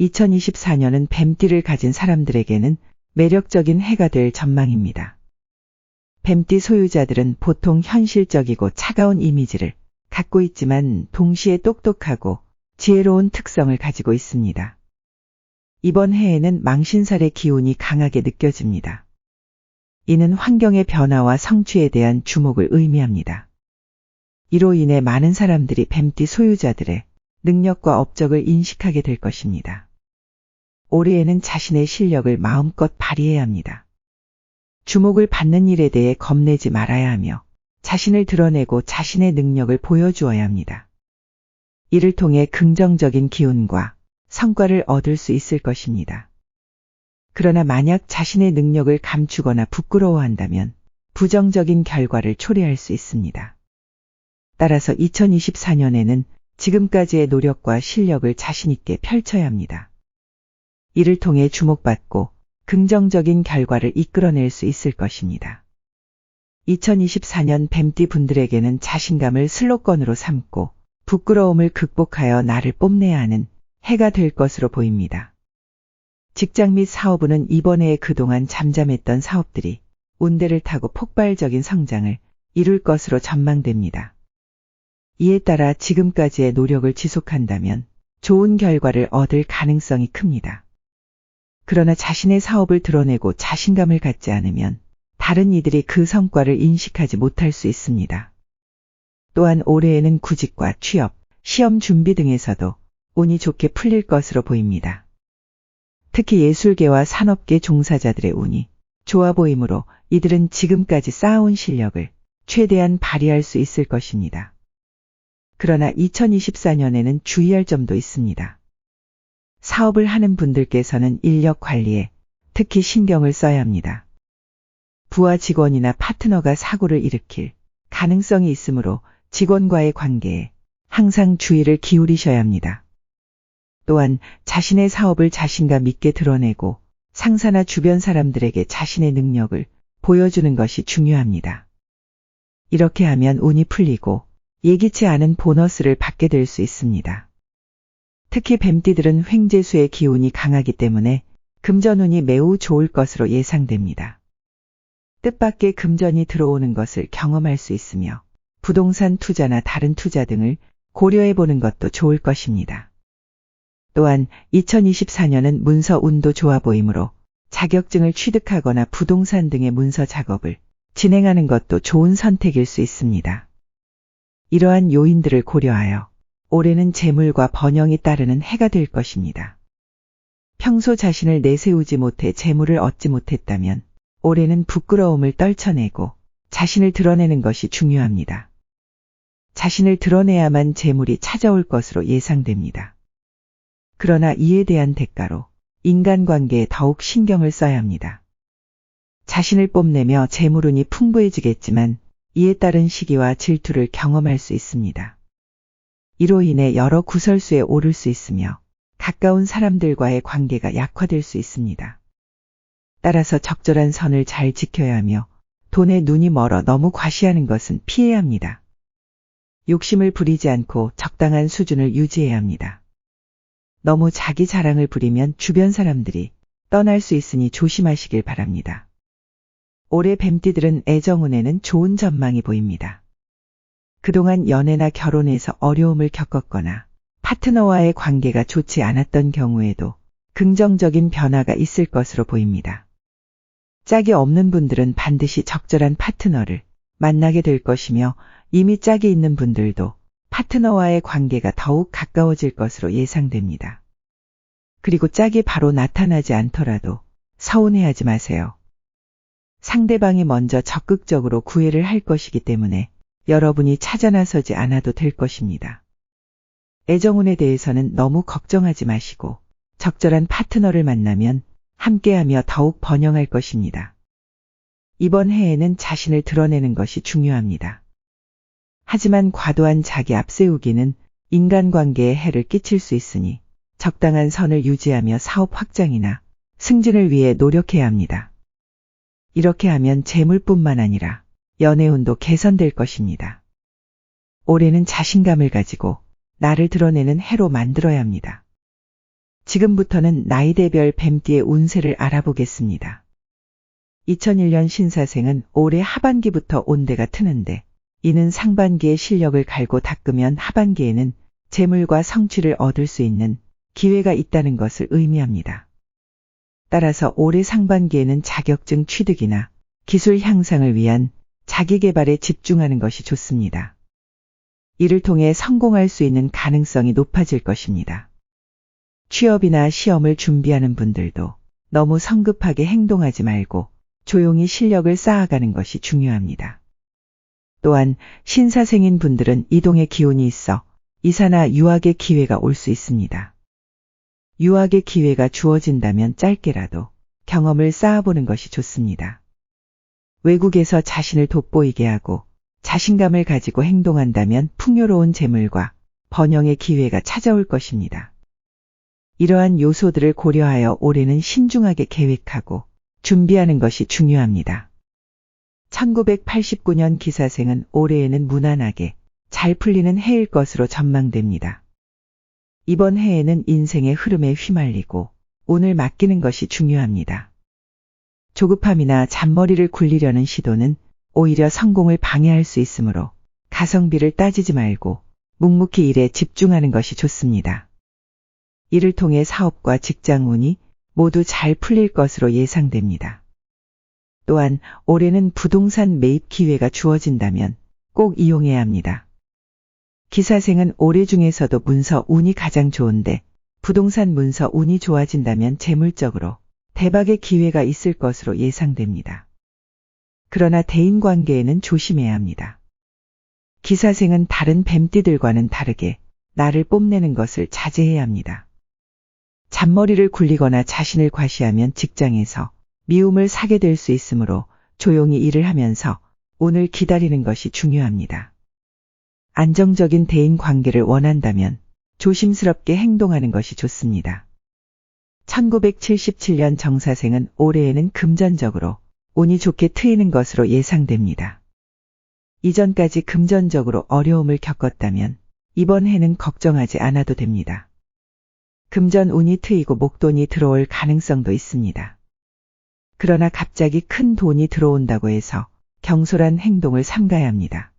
2024년은 뱀띠를 가진 사람들에게는 매력적인 해가 될 전망입니다. 뱀띠 소유자들은 보통 현실적이고 차가운 이미지를 갖고 있지만 동시에 똑똑하고 지혜로운 특성을 가지고 있습니다. 이번 해에는 망신살의 기운이 강하게 느껴집니다. 이는 환경의 변화와 성취에 대한 주목을 의미합니다. 이로 인해 많은 사람들이 뱀띠 소유자들의 능력과 업적을 인식하게 될 것입니다. 올해에는 자신의 실력을 마음껏 발휘해야 합니다. 주목을 받는 일에 대해 겁내지 말아야 하며 자신을 드러내고 자신의 능력을 보여주어야 합니다. 이를 통해 긍정적인 기운과 성과를 얻을 수 있을 것입니다. 그러나 만약 자신의 능력을 감추거나 부끄러워한다면 부정적인 결과를 초래할 수 있습니다. 따라서 2024년에는 지금까지의 노력과 실력을 자신있게 펼쳐야 합니다. 이를 통해 주목받고 긍정적인 결과를 이끌어낼 수 있을 것입니다. 2024년 뱀띠 분들에게는 자신감을 슬로건으로 삼고 부끄러움을 극복하여 나를 뽐내야 하는 해가 될 것으로 보입니다. 직장 및 사업운은 이번 해에 그동안 잠잠했던 사업들이 운대를 타고 폭발적인 성장을 이룰 것으로 전망됩니다. 이에 따라 지금까지의 노력을 지속한다면 좋은 결과를 얻을 가능성이 큽니다. 그러나 자신의 사업을 드러내고 자신감을 갖지 않으면 다른 이들이 그 성과를 인식하지 못할 수 있습니다. 또한 올해에는 구직과 취업, 시험 준비 등에서도 운이 좋게 풀릴 것으로 보입니다. 특히 예술계와 산업계 종사자들의 운이 좋아 보이므로 이들은 지금까지 쌓아온 실력을 최대한 발휘할 수 있을 것입니다. 그러나 2024년에는 주의할 점도 있습니다. 사업을 하는 분들께서는 인력 관리에 특히 신경을 써야 합니다. 부하 직원이나 파트너가 사고를 일으킬 가능성이 있으므로 직원과의 관계에 항상 주의를 기울이셔야 합니다. 또한 자신의 사업을 자신감 있게 드러내고 상사나 주변 사람들에게 자신의 능력을 보여주는 것이 중요합니다. 이렇게 하면 운이 풀리고 예기치 않은 보너스를 받게 될 수 있습니다. 특히 뱀띠들은 횡재수의 기운이 강하기 때문에 금전운이 매우 좋을 것으로 예상됩니다. 뜻밖의 금전이 들어오는 것을 경험할 수 있으며 부동산 투자나 다른 투자 등을 고려해보는 것도 좋을 것입니다. 또한 2024년은 문서 운도 좋아 보이므로 자격증을 취득하거나 부동산 등의 문서 작업을 진행하는 것도 좋은 선택일 수 있습니다. 이러한 요인들을 고려하여 올해는 재물과 번영이 따르는 해가 될 것입니다. 평소 자신을 내세우지 못해 재물을 얻지 못했다면 올해는 부끄러움을 떨쳐내고 자신을 드러내는 것이 중요합니다. 자신을 드러내야만 재물이 찾아올 것으로 예상됩니다. 그러나 이에 대한 대가로 인간관계에 더욱 신경을 써야 합니다. 자신을 뽐내며 재물운이 풍부해지겠지만 이에 따른 시기와 질투를 경험할 수 있습니다. 이로 인해 여러 구설수에 오를 수 있으며 가까운 사람들과의 관계가 약화될 수 있습니다. 따라서 적절한 선을 잘 지켜야 하며 돈에 눈이 멀어 너무 과시하는 것은 피해야 합니다. 욕심을 부리지 않고 적당한 수준을 유지해야 합니다. 너무 자기 자랑을 부리면 주변 사람들이 떠날 수 있으니 조심하시길 바랍니다. 올해 뱀띠들은 애정운에는 좋은 전망이 보입니다. 그동안 연애나 결혼에서 어려움을 겪었거나 파트너와의 관계가 좋지 않았던 경우에도 긍정적인 변화가 있을 것으로 보입니다. 짝이 없는 분들은 반드시 적절한 파트너를 만나게 될 것이며 이미 짝이 있는 분들도 파트너와의 관계가 더욱 가까워질 것으로 예상됩니다. 그리고 짝이 바로 나타나지 않더라도 서운해하지 마세요. 상대방이 먼저 적극적으로 구애를 할 것이기 때문에 여러분이 찾아 나서지 않아도 될 것입니다. 애정운에 대해서는 너무 걱정하지 마시고 적절한 파트너를 만나면 함께하며 더욱 번영할 것입니다. 이번 해에는 자신을 드러내는 것이 중요합니다. 하지만 과도한 자기 앞세우기는 인간관계에 해를 끼칠 수 있으니 적당한 선을 유지하며 사업 확장이나 승진을 위해 노력해야 합니다. 이렇게 하면 재물뿐만 아니라 연애운도 개선될 것입니다. 올해는 자신감을 가지고 나를 드러내는 해로 만들어야 합니다. 지금부터는 나이대별 뱀띠의 운세를 알아보겠습니다. 2001년 신사생은 올해 하반기부터 온대가 트는데 이는 상반기에 실력을 갈고 닦으면 하반기에는 재물과 성취를 얻을 수 있는 기회가 있다는 것을 의미합니다. 따라서 올해 상반기에는 자격증 취득이나 기술 향상을 위한 자기 개발에 집중하는 것이 좋습니다. 이를 통해 성공할 수 있는 가능성이 높아질 것입니다. 취업이나 시험을 준비하는 분들도 너무 성급하게 행동하지 말고 조용히 실력을 쌓아가는 것이 중요합니다. 또한 신사생인 분들은 이동의 기운이 있어 이사나 유학의 기회가 올 수 있습니다. 유학의 기회가 주어진다면 짧게라도 경험을 쌓아보는 것이 좋습니다. 외국에서 자신을 돋보이게 하고 자신감을 가지고 행동한다면 풍요로운 재물과 번영의 기회가 찾아올 것입니다. 이러한 요소들을 고려하여 올해는 신중하게 계획하고 준비하는 것이 중요합니다. 1989년 기사생은 올해에는 무난하게 잘 풀리는 해일 것으로 전망됩니다. 이번 해에는 인생의 흐름에 휘말리고 운을 맡기는 것이 중요합니다. 조급함이나 잔머리를 굴리려는 시도는 오히려 성공을 방해할 수 있으므로 가성비를 따지지 말고 묵묵히 일에 집중하는 것이 좋습니다. 이를 통해 사업과 직장 운이 모두 잘 풀릴 것으로 예상됩니다. 또한 올해는 부동산 매입 기회가 주어진다면 꼭 이용해야 합니다. 기사생은 올해 중에서도 문서 운이 가장 좋은데 부동산 문서 운이 좋아진다면 재물적으로 대박의 기회가 있을 것으로 예상됩니다. 그러나 대인관계에는 조심해야 합니다. 기사생은 다른 뱀띠들과는 다르게 나를 뽐내는 것을 자제해야 합니다. 잔머리를 굴리거나 자신을 과시하면 직장에서 미움을 사게 될 수 있으므로 조용히 일을 하면서 운을 기다리는 것이 중요합니다. 안정적인 대인 관계를 원한다면 조심스럽게 행동하는 것이 좋습니다. 1977년 정사생은 올해에는 금전적으로 운이 좋게 트이는 것으로 예상됩니다. 이전까지 금전적으로 어려움을 겪었다면 이번 해는 걱정하지 않아도 됩니다. 금전 운이 트이고 목돈이 들어올 가능성도 있습니다. 그러나 갑자기 큰 돈이 들어온다고 해서 경솔한 행동을 삼가야 합니다.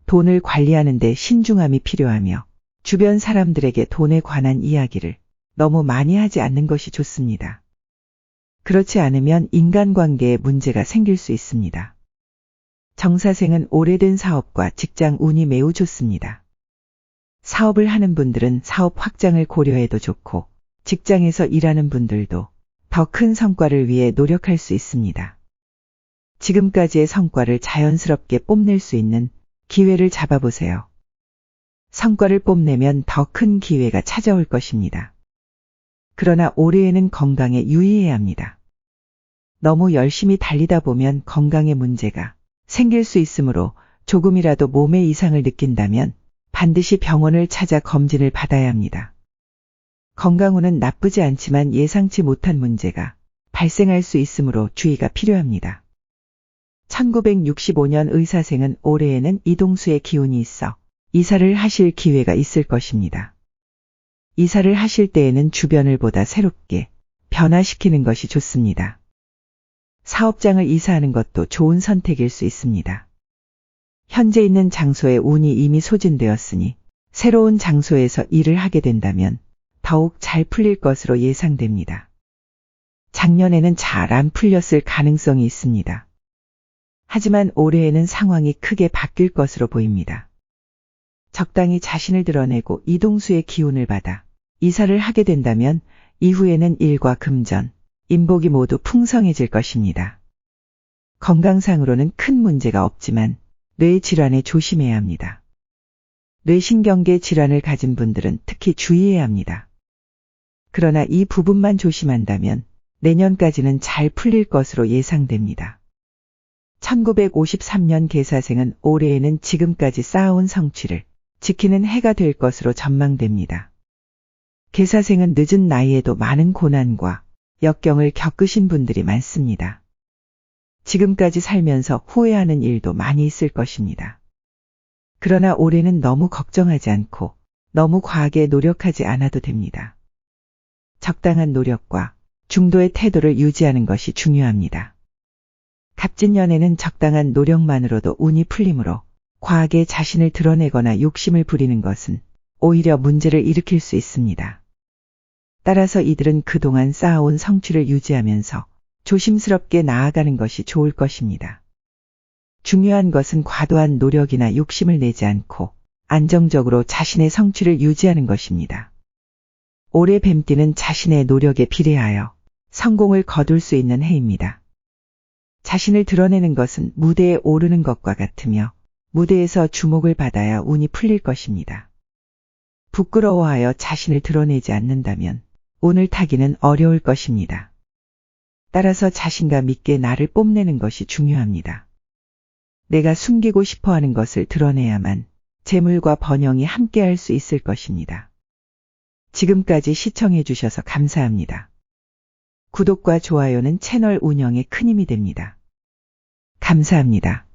돈을 관리하는 데 신중함이 필요하며 주변 사람들에게 돈에 관한 이야기를 너무 많이 하지 않는 것이 좋습니다. 그렇지 않으면 인간관계에 문제가 생길 수 있습니다. 정사생은 오래된 사업과 직장 운이 매우 좋습니다. 사업을 하는 분들은 사업 확장을 고려해도 좋고 직장에서 일하는 분들도 더 큰 성과를 위해 노력할 수 있습니다. 지금까지의 성과를 자연스럽게 뽐낼 수 있는 기회를 잡아보세요. 성과를 뽐내면 더 큰 기회가 찾아올 것입니다. 그러나 올해에는 건강에 유의해야 합니다. 너무 열심히 달리다 보면 건강에 문제가 생길 수 있으므로 조금이라도 몸에 이상을 느낀다면 반드시 병원을 찾아 검진을 받아야 합니다. 건강운은 나쁘지 않지만 예상치 못한 문제가 발생할 수 있으므로 주의가 필요합니다. 1965년 의사생은 올해에는 이동수의 기운이 있어 이사를 하실 기회가 있을 것입니다. 이사를 하실 때에는 주변을 보다 새롭게 변화시키는 것이 좋습니다. 사업장을 이사하는 것도 좋은 선택일 수 있습니다. 현재 있는 장소에 운이 이미 소진되었으니 새로운 장소에서 일을 하게 된다면 더욱 잘 풀릴 것으로 예상됩니다. 작년에는 잘 안 풀렸을 가능성이 있습니다. 하지만 올해에는 상황이 크게 바뀔 것으로 보입니다. 적당히 자신을 드러내고 이동수의 기운을 받아 이사를 하게 된다면 이후에는 일과 금전, 인복이 모두 풍성해질 것입니다. 건강상으로는 큰 문제가 없지만 뇌 질환에 조심해야 합니다. 뇌신경계 질환을 가진 분들은 특히 주의해야 합니다. 그러나 이 부분만 조심한다면 내년까지는 잘 풀릴 것으로 예상됩니다. 1953년 계사생은 올해에는 지금까지 쌓아온 성취를 지키는 해가 될 것으로 전망됩니다. 계사생은 늦은 나이에도 많은 고난과 역경을 겪으신 분들이 많습니다. 지금까지 살면서 후회하는 일도 많이 있을 것입니다. 그러나 올해는 너무 걱정하지 않고 너무 과하게 노력하지 않아도 됩니다. 적당한 노력과 중도의 태도를 유지하는 것이 중요합니다. 값진 연애는 적당한 노력만으로도 운이 풀리므로 과하게 자신을 드러내거나 욕심을 부리는 것은 오히려 문제를 일으킬 수 있습니다. 따라서 이들은 그동안 쌓아온 성취를 유지하면서 조심스럽게 나아가는 것이 좋을 것입니다. 중요한 것은 과도한 노력이나 욕심을 내지 않고 안정적으로 자신의 성취를 유지하는 것입니다. 올해 뱀띠는 자신의 노력에 비례하여 성공을 거둘 수 있는 해입니다. 자신을 드러내는 것은 무대에 오르는 것과 같으며 무대에서 주목을 받아야 운이 풀릴 것입니다. 부끄러워하여 자신을 드러내지 않는다면 운을 타기는 어려울 것입니다. 따라서 자신감 있게 나를 뽐내는 것이 중요합니다. 내가 숨기고 싶어하는 것을 드러내야만 재물과 번영이 함께할 수 있을 것입니다. 지금까지 시청해 주셔서 감사합니다. 구독과 좋아요는 채널 운영에 큰 힘이 됩니다. 감사합니다.